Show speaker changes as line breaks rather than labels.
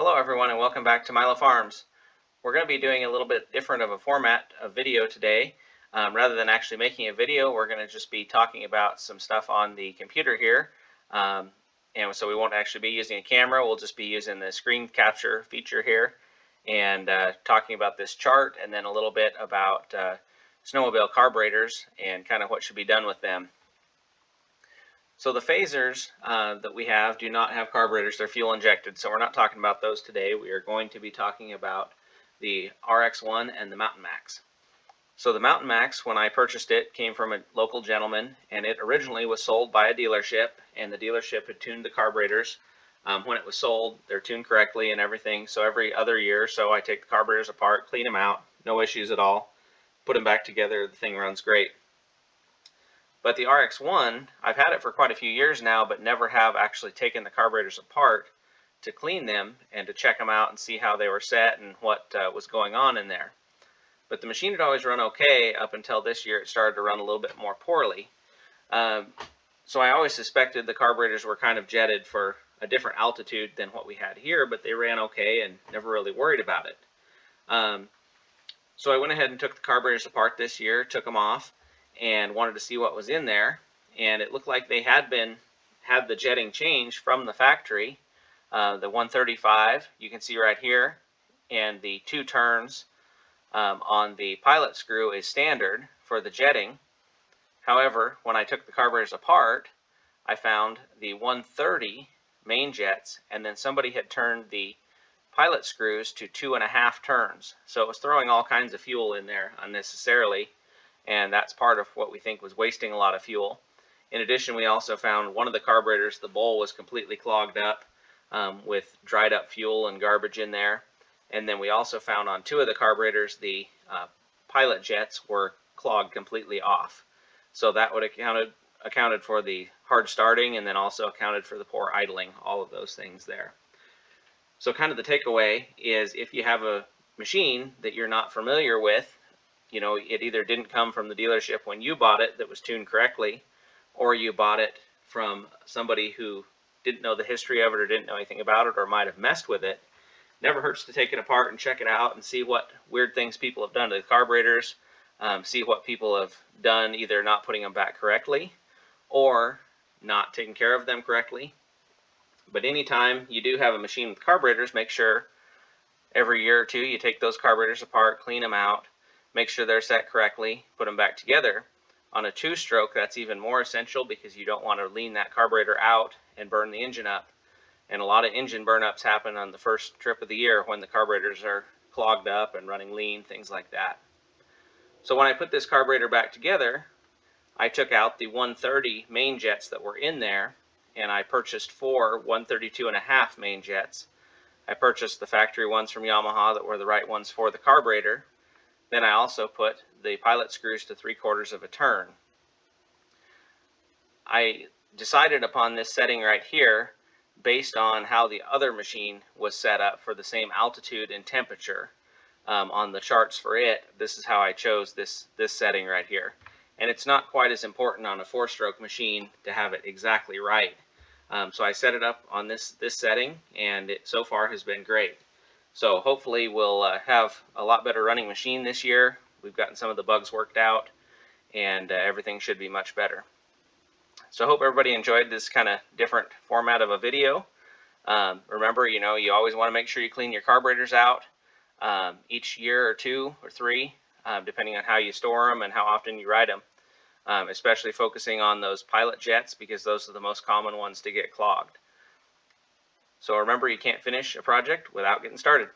Hello everyone and welcome back to Milo Farms. We're going to be doing a little bit different of a format of video today. Rather than actually making a video, we're going to just be talking about some stuff on the computer here. And so we won't actually be using a camera, we'll just be using the screen capture feature here and talking about this chart and then a little bit about snowmobile carburetors and kind of what should be done with them. So the phasers that we have do not have carburetors, they're fuel injected, so we're not talking about those today. We are going to be talking about the RX-1 and the Mountain Max. So the Mountain Max, when I purchased it, came from a local gentleman, and it originally was sold by a dealership, and the dealership had tuned the carburetors. When it was sold, they're tuned correctly and everything, so every other year or so I take the carburetors apart, clean them out, no issues at all, put them back together, the thing runs great. But the RX-1, I've had it for quite a few years now, but never have actually taken the carburetors apart to clean them and to check them out and see how they were set and what was going on in there. But the machine had always run okay up until this year. It started to run a little bit more poorly. So I always suspected the carburetors were kind of jetted for a different altitude than what we had here, but they ran okay and never really worried about it. So I went ahead and took the carburetors apart this year, took them off, and wanted to see what was in there, and it looked like they had the jetting changed from the factory. The 135 you can see right here, and the 2 turns on the pilot screw is standard for the jetting. However, when I took the carburetors apart, I found the 130 main jets, and then somebody had turned the pilot screws to 2.5 turns, so it was throwing all kinds of fuel in there unnecessarily. And that's part of what we think was wasting a lot of fuel. In addition, we also found one of the carburetors, the bowl was completely clogged up with dried up fuel and garbage in there. And then we also found on 2 of the carburetors the pilot jets were clogged completely off. So that would have accounted for the hard starting and then also accounted for the poor idling, all of those things there. So kind of the takeaway is if you have a machine that you're not familiar with, you know, it either didn't come from the dealership when you bought it that was tuned correctly, or you bought it from somebody who didn't know the history of it or didn't know anything about it or might have messed with it. Never hurts to take it apart and check it out and see what weird things people have done to the carburetors, see what people have done either not putting them back correctly or not taking care of them correctly. But anytime you do have a machine with carburetors, make sure every year or two you take those carburetors apart, clean them out, make sure they're set correctly, put them back together. On a 2-stroke, that's even more essential because you don't want to lean that carburetor out and burn the engine up. And a lot of engine burn-ups happen on the first trip of the year when the carburetors are clogged up and running lean, things like that. So when I put this carburetor back together, I took out the 130 main jets that were in there, and I purchased 4 132.5 main jets. I purchased the factory ones from Yamaha that were the right ones for the carburetor. Then I also put the pilot screws to 3/4 of a turn. I decided upon this setting right here based on how the other machine was set up for the same altitude and temperature on the charts for it. This is how I chose this setting right here. And it's not quite as important on a 4-stroke machine to have it exactly right. So I set it up on this setting, and it so far has been great. So hopefully we'll have a lot better running machine this year. We've gotten some of the bugs worked out, and everything should be much better. So I hope everybody enjoyed this kind of different format of a video. Remember, you know, you always want to make sure you clean your carburetors out each year or 2 or 3, depending on how you store them and how often you ride them, especially focusing on those pilot jets because those are the most common ones to get clogged. So remember, you can't finish a project without getting started.